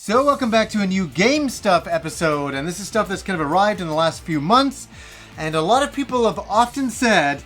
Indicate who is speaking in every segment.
Speaker 1: So welcome back to a new game stuff episode, and this is stuff that's kind of arrived in the last few months, and a lot of people have often said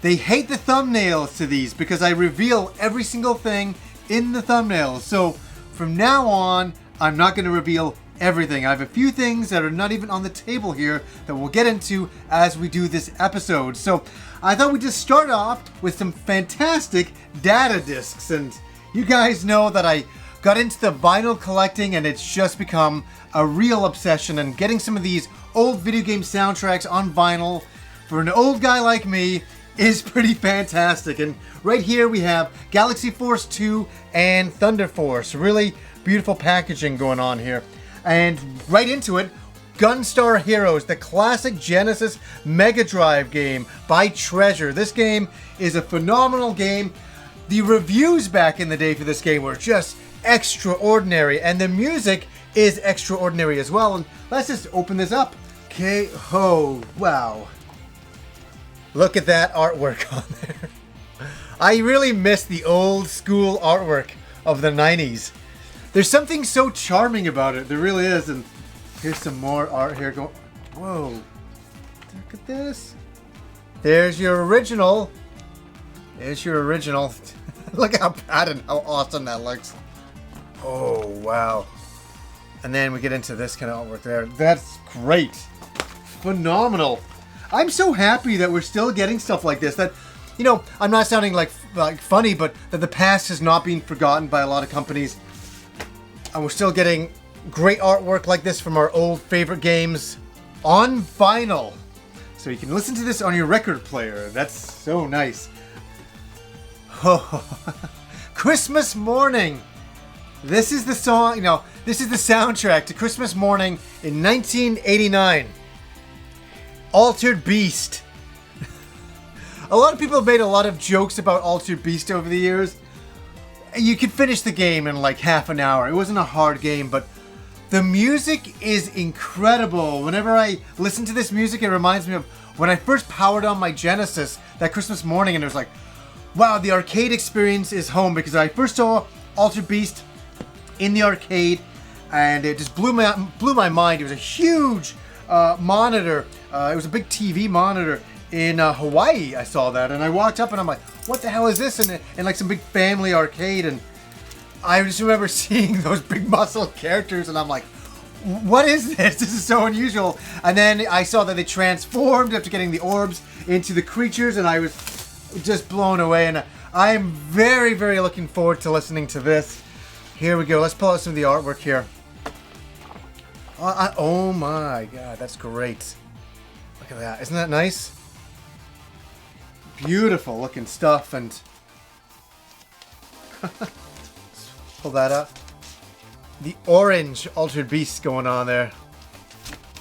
Speaker 1: they hate the thumbnails to these because I reveal every single thing in the thumbnails. So from now on, I'm not going to reveal everything. I have a few things that are not even on the table here that we'll get into as we do this episode. So I thought we'd just start off with some fantastic data discs, and you guys know that I got into the vinyl collecting and it's just become a real obsession, and getting some of these old video game soundtracks on vinyl for an old guy like me is pretty fantastic. And right here we have Galaxy Force 2 and Thunder Force. Really beautiful packaging going on here. And right into it, Gunstar Heroes, the classic Genesis Mega Drive game by Treasure. This game is a phenomenal game. The reviews back in the day for this game were just extraordinary, and the music is extraordinary as well. And let's just open this up. Okay, oh wow, look at that artwork on there. I really miss the old school artwork of the 90s. There's something so charming about it, there really is. And here's some more art here. Whoa, look at this. There's your original. There's your original. Look how bad and how awesome that looks. Oh, wow. And then we get into this kind of artwork there. That's great. Phenomenal. I'm so happy that we're still getting stuff like this. That, you know, I'm not sounding like funny, but that the past has not been forgotten by a lot of companies. And we're still getting great artwork like this from our old favorite games on vinyl. So you can listen to this on your record player. That's so nice. Oh, Christmas Morning. This is the song, you know, this is the soundtrack to Christmas Morning in 1989. Altered Beast. A lot of people have made a lot of jokes about Altered Beast over the years. You could finish the game in like half an hour. It wasn't a hard game, but the music is incredible. Whenever I listen to this music, it reminds me of when I first powered on my Genesis that Christmas morning, and it was like, wow, the arcade experience is home, because I first saw Altered Beast in the arcade, and it just blew my mind. It was a huge monitor. It was a big TV monitor in Hawaii. I saw that, and I walked up, and I'm like, "What the hell is this?" And like some big family arcade, and I just remember seeing those big muscle characters, and I'm like, "What is this? This is so unusual." And then I saw that they transformed after getting the orbs into the creatures, and I was just blown away. And I am very, very looking forward to listening to this. Here we go. Let's pull out some of the artwork here. Oh my god, that's great. Look at that. Isn't that nice? Beautiful looking stuff. And pull that up. The orange Altered Beast going on there.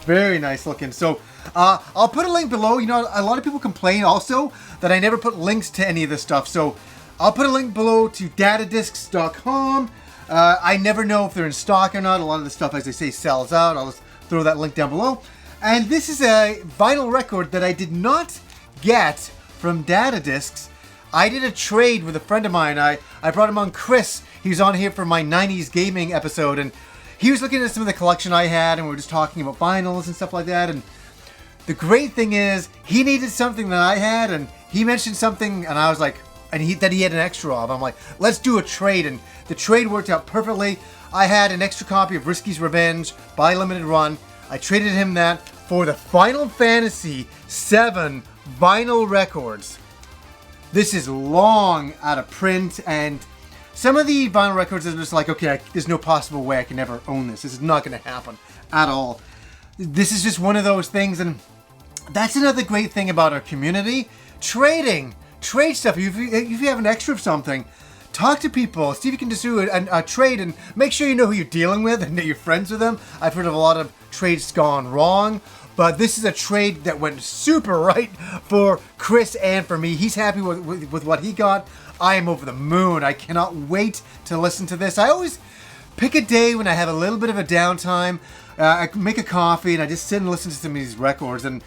Speaker 1: Very nice looking. So I'll put a link below. You know, a lot of people complain also that I never put links to any of this stuff. So I'll put a link below to datadiscs.com. I never know if they're in stock or not. A lot of the stuff, as I say, sells out. I'll just throw that link down below. And this is a vinyl record that I did not get from Data Discs. I did a trade with a friend of mine. I brought him on, Chris. He was on here for my 90s gaming episode, and he was looking at some of the collection I had, and we were just talking about vinyls and stuff like that. And the great thing is, he needed something that I had, and he mentioned something, and I was like, that he had an extra of. I'm like, let's do a trade, and the trade worked out perfectly. I had an extra copy of Risky's Revenge by Limited Run. I traded him that for the Final Fantasy VII vinyl records. This is long out of print, and some of the vinyl records are just like, okay, there's no possible way I can ever own this. This is not going to happen at all. This is just one of those things, and that's another great thing about our community. Trading. Trade stuff. If you have an extra of something, talk to people. See if you can just do a trade, and make sure you know who you're dealing with and that you're friends with them. I've heard of a lot of trades gone wrong, but this is a trade that went super right for Chris and for me. He's happy with what he got. I am over the moon. I cannot wait to listen to this. I always pick a day when I have a little bit of a downtime. I make a coffee and I just sit and listen to some of these records. And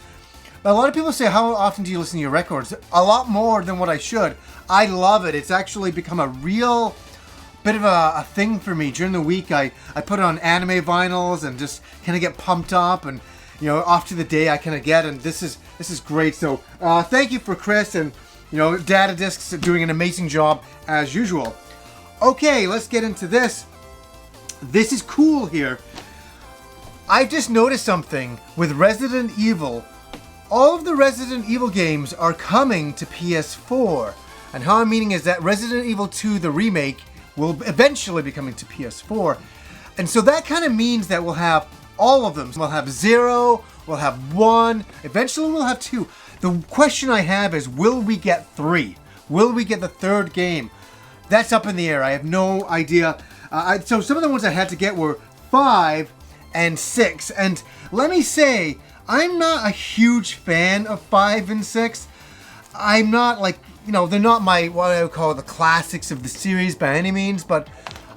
Speaker 1: a lot of people say, how often do you listen to your records? A lot more than what I should. I love it. It's actually become a real bit of a thing for me. During the week, I put on anime vinyls and just kind of get pumped up, and you know, off to the day I kind of get, and this is great. So thank you for Chris, and you know, Data Discs are doing an amazing job as usual. Okay, let's get into this. This is cool here. I've just noticed something with Resident Evil. All of the Resident Evil games are coming to PS4. And how I'm meaning is that Resident Evil 2, the remake, will eventually be coming to PS4. And so that kind of means that we'll have all of them. We'll have 0, we'll have 1, eventually we'll have 2. The question I have is, will we get 3? Will we get the third game? That's up in the air. I have no idea. So some of the ones I had to get were 5 and 6. And let me say, I'm not a huge fan of 5 and 6. I'm not like, you know, they're not my, what I would call the classics of the series by any means, but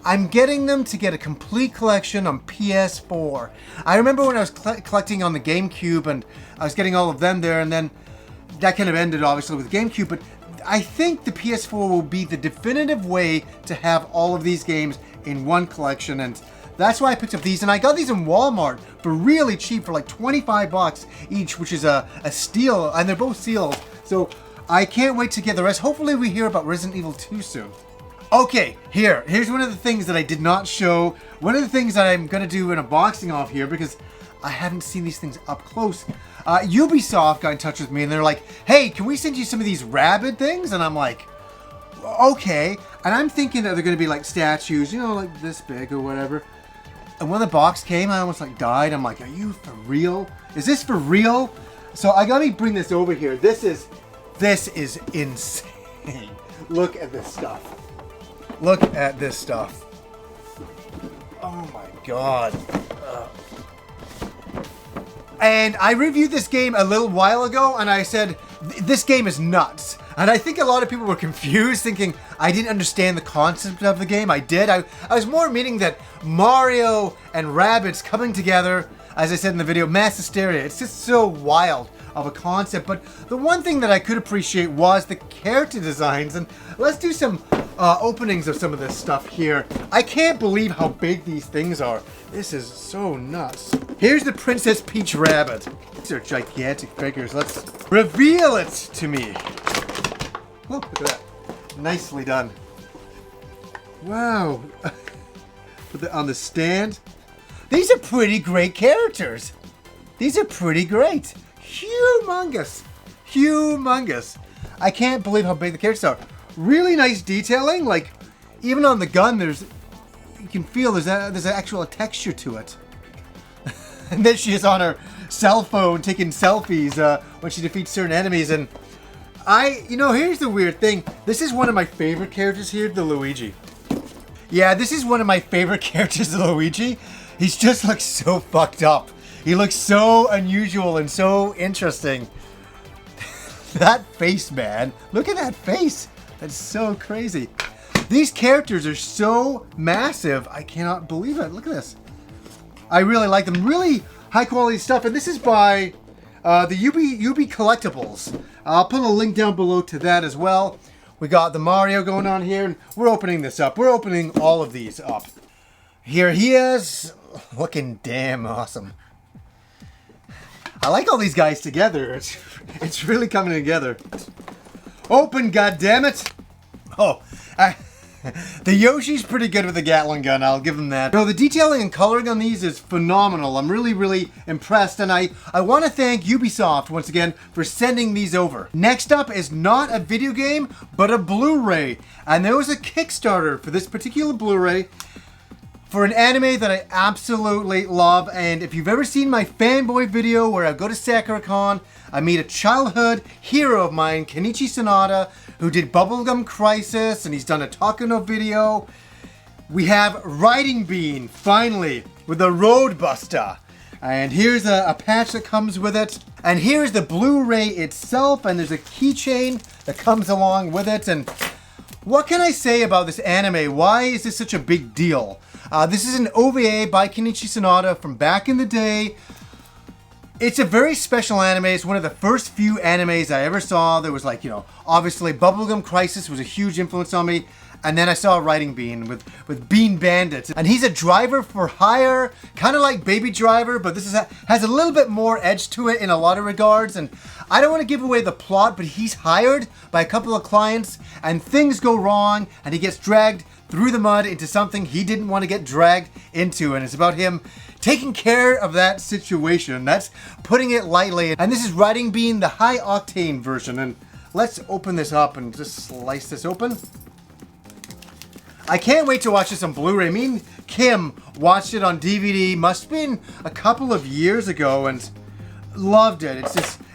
Speaker 1: I'm getting them to get a complete collection on PS4. I remember when I was collecting on the GameCube, and I was getting all of them there, and then that kind of ended obviously with GameCube, but I think the PS4 will be the definitive way to have all of these games in one collection, and that's why I picked up these. And I got these in Walmart for really cheap, for like 25 bucks each, which is a steal, and they're both sealed. So I can't wait to get the rest. Hopefully we hear about Resident Evil 2 soon. Okay, here's one of the things that I did not show. One of the things that I'm gonna do an unboxing of here, because I haven't seen these things up close. Ubisoft got in touch with me, and they're like, hey, can we send you some of these rabid things? And I'm like, okay. And I'm thinking that they're gonna be like statues, you know, like this big or whatever. And when the box came, I almost like died. I'm like, are you for real? Is this for real? So I gotta bring this over here. This is insane. Look at this stuff. Look at this stuff. Oh my god. And I reviewed this game a little while ago, and I said, this game is nuts. And I think a lot of people were confused, thinking I didn't understand the concept of the game. I did. I was more meaning that Mario and Rabbids coming together, as I said in the video, mass hysteria. It's just so wild of a concept. But the one thing that I could appreciate was the character designs. And let's do some openings of some of this stuff here. I can't believe how big these things are. This is so nuts. Here's the Princess Peach Rabbit. These are gigantic figures. Let's reveal it to me. Oh, look at that. Nicely done. Wow. Put that on the stand. These are pretty great characters. These are pretty great. Humongous. Humongous. I can't believe how big the characters are. Really nice detailing. Like, even on the gun, you can feel there's an actual texture to it. And then she is on her cell phone taking selfies when she defeats certain enemies. And here's the weird thing. This is one of my favorite characters here, the Luigi. Yeah, this is one of my favorite characters, the Luigi. He just looks so fucked up. He looks so unusual and so interesting. That face, man. Look at that face. That's so crazy. These characters are so massive. I cannot believe it. Look at this. I really like them. Really high quality stuff. And this is by the Ubi-Collectibles. I'll put a link down below to that as well. We got the Mario going on here, and we're opening this up. We're opening all of these up. Here he is, looking damn awesome. I like all these guys together. It's really coming together. Open, goddammit! Oh, the Yoshi's pretty good with the Gatling gun, I'll give him that. No, the detailing and coloring on these is phenomenal. I'm really, really impressed, and I want to thank Ubisoft once again for sending these over. Next up is not a video game, but a Blu Ray. And there was a Kickstarter for this particular Blu Ray for an anime that I absolutely love. And if you've ever seen my fanboy video where I go to SakuraCon, I meet a childhood hero of mine, Kenichi Sonata, who did Bubblegum Crisis, and he's done a Takano video. We have Riding Bean, finally, with a Roadbuster. And here's a patch that comes with it. And here's the Blu-ray itself, and there's a keychain that comes along with it. And what can I say about this anime? Why is this such a big deal? This is an OVA by Kenichi Sonata from back in the day. It's a very special anime. It's one of the first few animes I ever saw. There was obviously Bubblegum Crisis was a huge influence on me. and then I saw a Riding Bean with Bean Bandits. And he's a driver for hire, kind of like Baby Driver, but this has a little bit more edge to it in a lot of regards. And I don't want to give away the plot, but he's hired by a couple of clients, and things go wrong, and he gets dragged through the mud into something he didn't want to get dragged into. And it's about him taking care of that situation. That's putting it lightly. And this is Riding Bean, the high octane version. And let's open this up and just slice this open. I can't wait to watch this on Blu-ray. Me and Kim watched it on DVD, must have been a couple of years ago, and loved it.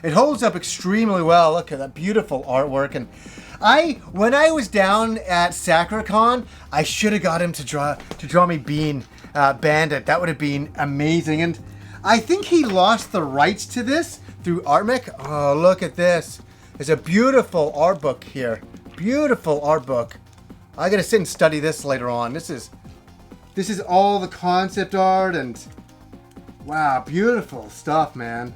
Speaker 1: It holds up extremely well. Look at that beautiful artwork. And when I was down at SacraCon, I should have got him to draw me Bean Bandit. That would have been amazing. And I think he lost the rights to this through Artmic. Oh, look at this. There's a beautiful art book here. Beautiful art book. I gotta sit and study this later on. This is all the concept art, and wow, beautiful stuff, man.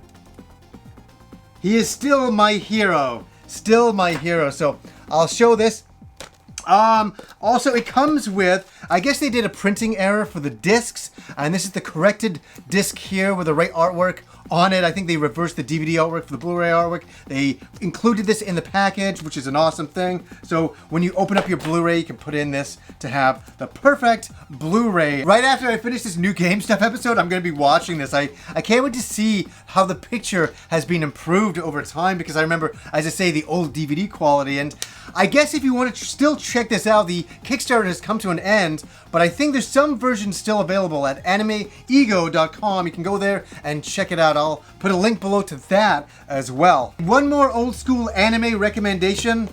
Speaker 1: He is still my hero. Still my hero. So I'll show this. Also, it comes with, I guess they did a printing error for the discs, and this is the corrected disc here with the right artwork on it. I think they reversed the DVD artwork for the Blu-ray artwork. They included this in the package, which is an awesome thing. So when you open up your Blu-ray, you can put in this to have the perfect Blu-ray. Right after I finish this new Game Stuff episode, I'm going to be watching this. I can't wait to see how the picture has been improved over time, because I remember, as I say, the old DVD quality. And I guess if you want to still check this out, the Kickstarter has come to an end, but I think there's some versions still available at animeego.com. You can go there and check it out. I'll put a link below to that as well. One more old school anime recommendation.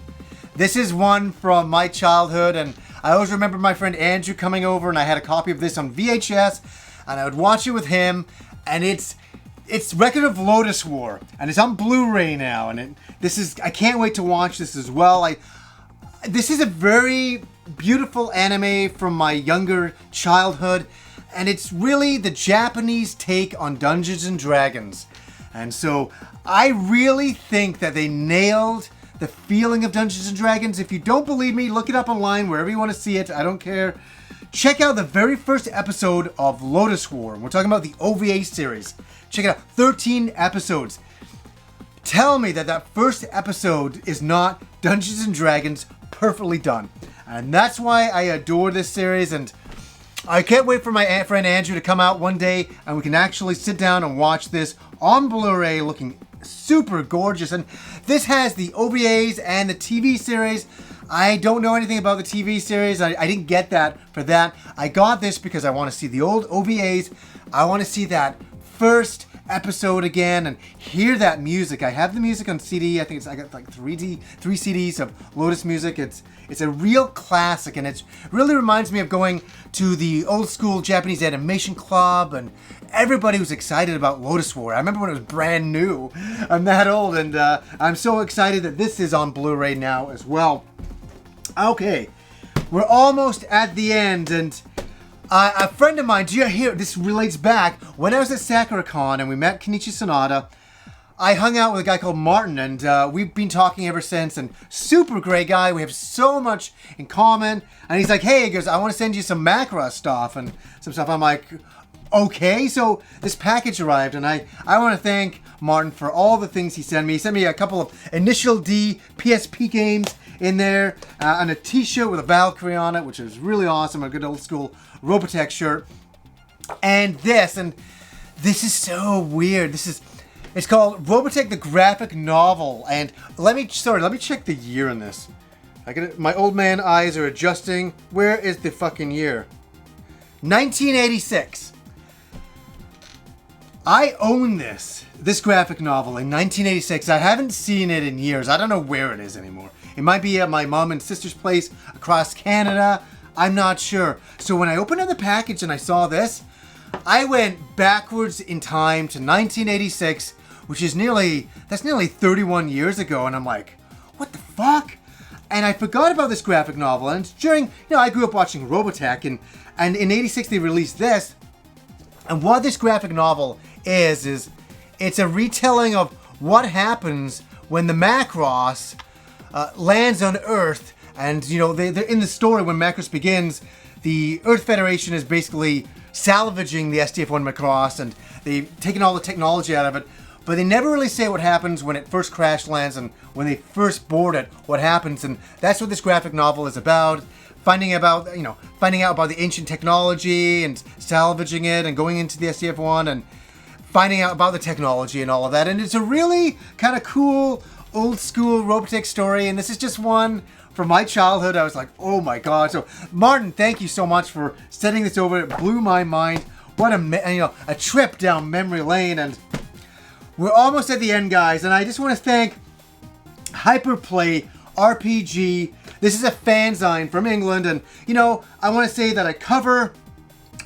Speaker 1: This is one from my childhood, and I always remember my friend Andrew coming over, and I had a copy of this on VHS, and I would watch it with him, and it's Record of Lotus War, and it's on Blu-ray now, and I can't wait to watch this as well. This is a very beautiful anime from my younger childhood, and it's really the Japanese take on Dungeons and Dragons. And so I really think that they nailed the feeling of Dungeons and Dragons. If you don't believe me, look it up online, wherever you want to see it. I don't care. Check out the very first episode of Lotus War. We're talking about the OVA series. Check it out. 13 episodes. Tell me that first episode is not Dungeons and Dragons perfectly done. And that's why I adore this series, and I can't wait for my friend Andrew to come out one day and we can actually sit down and watch this on Blu-ray, looking super gorgeous. And this has the OVAs and the TV series. I don't know anything about the TV series. I didn't get that for that. I got this because I want to see the old OVAs. I want to see that first episode again and hear that music. I have the music on CD. I think I got like three CDs of Lotus music. It's a real classic, and it really reminds me of going to the old school Japanese animation club, and everybody was excited about Lotus War. I remember when it was brand new. I'm that old, and I'm so excited that this is on Blu-ray now as well. Okay, we're almost at the end, and a friend of mine, do you hear, this relates back, when I was at SacraCon and we met Kenichi Sanada, I hung out with a guy called Martin, and we've been talking ever since, and super great guy. We have so much in common. And he's like, hey, he goes, I want to send you some Macra stuff and some stuff. I'm like, okay. So this package arrived, and I want to thank Martin for all the things he sent me. He sent me a couple of Initial D PSP games in there, and a t-shirt with a Valkyrie on it, which is really awesome. A good old school Robotech shirt. And this is so weird. It's called Robotech the Graphic Novel, and let me check the year in this. My old man eyes are adjusting. Where is the fucking year? 1986. I own this graphic novel in 1986. I haven't seen it in years. I don't know where it is anymore. It might be at my mom and sister's place across Canada. I'm not sure. So when I opened up the package and I saw this, I went backwards in time to 1986, which is nearly 31 years ago, and I'm like, what the fuck? And I forgot about this graphic novel, and during, I grew up watching Robotech, and in 86 they released this, and what this graphic novel is it's a retelling of what happens when the Macross lands on Earth And, you know, they're in the story when Macross begins, the Earth Federation is basically salvaging the SDF-1 Macross, and they've taken all the technology out of it, but they never really say what happens when it first crash lands and when they first board it, what happens. And that's what this graphic novel is about. Finding out about the ancient technology and salvaging it and going into the SDF-1 and finding out about the technology and all of that. And it's a really kind of cool, old school Robotech story. And this is just one from my childhood. I was like, oh my God. So Martin, thank you so much for sending this over. It blew my mind. What a trip down memory lane. And we're almost at the end, guys. And I just want to thank Hyperplay RPG. This is a fanzine from England, and you know, I want to say that I cover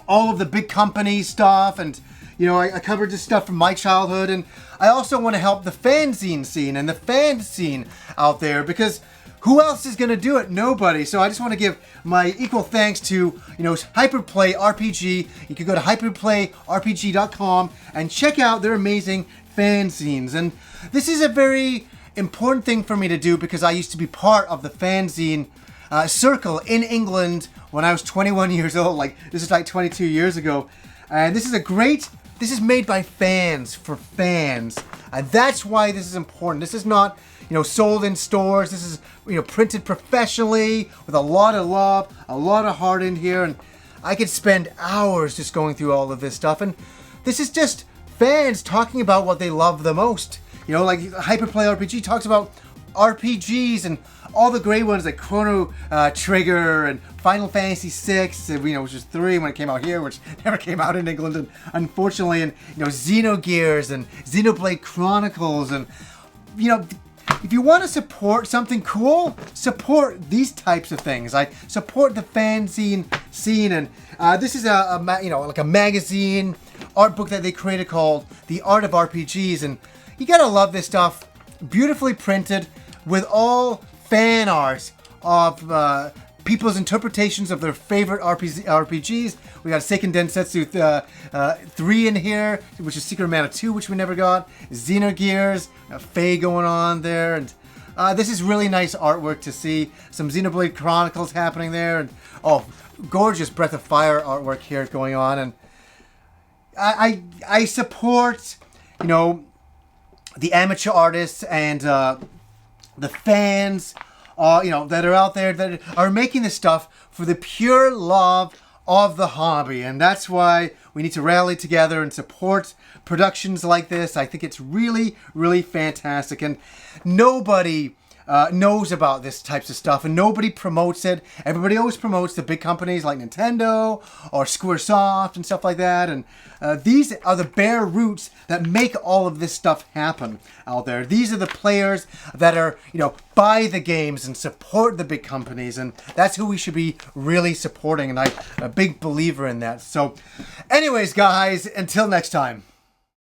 Speaker 1: all of the big company stuff, and you know, I covered this stuff from my childhood, and I also want to help the fanzine scene and the fan scene out there, because who else is going to do it? Nobody. So I just want to give my equal thanks to, you know, Hyperplay RPG. You can go to hyperplayrpg.com and check out their amazing fanzines. And this is a very important thing for me to do because I used to be part of the fanzine circle in England when I was 21 years old. Like, this is like 22 years ago. And this is made by fans for fans. And that's why this is important. This is not, you know, sold in stores. This is, you know, printed professionally with a lot of love, a lot of heart in here. And I could spend hours just going through all of this stuff. And this is just fans talking about what they love the most. You know, like Hyperplay RPG talks about RPGs and all the great ones like Chrono Trigger and Final Fantasy VI, you know, which was 3 when it came out here, which never came out in England, and unfortunately, and you know, Xenogears and Xenoblade Chronicles, and you know, if you want to support something cool, support these types of things. I support the fanzine scene, and this is you know, like a magazine art book that they created called The Art of RPGs, and you gotta love this stuff. Beautifully printed with all fan art of people's interpretations of their favorite RPGs. We got Seiken Densetsu 3 in here, which is Secret of Mana 2, which we never got. Xenogears, Faye going on there. And this is really nice artwork to see. Some Xenoblade Chronicles happening there. And oh, gorgeous Breath of Fire artwork here going on. And I support, you know, the amateur artists and the fans, you know, that are out there that are making this stuff for the pure love of the hobby. And that's why we need to rally together and support productions like this. I think it's really, really fantastic. And nobody knows about this types of stuff, and nobody promotes it. Everybody always promotes the big companies like Nintendo or Squaresoft and stuff like that, and these are the bare roots that make all of this stuff happen out there. These are the players that are, you know, buy the games and support the big companies, and that's who we should be really supporting, and I'm a big believer in that. So anyways, guys, until next time.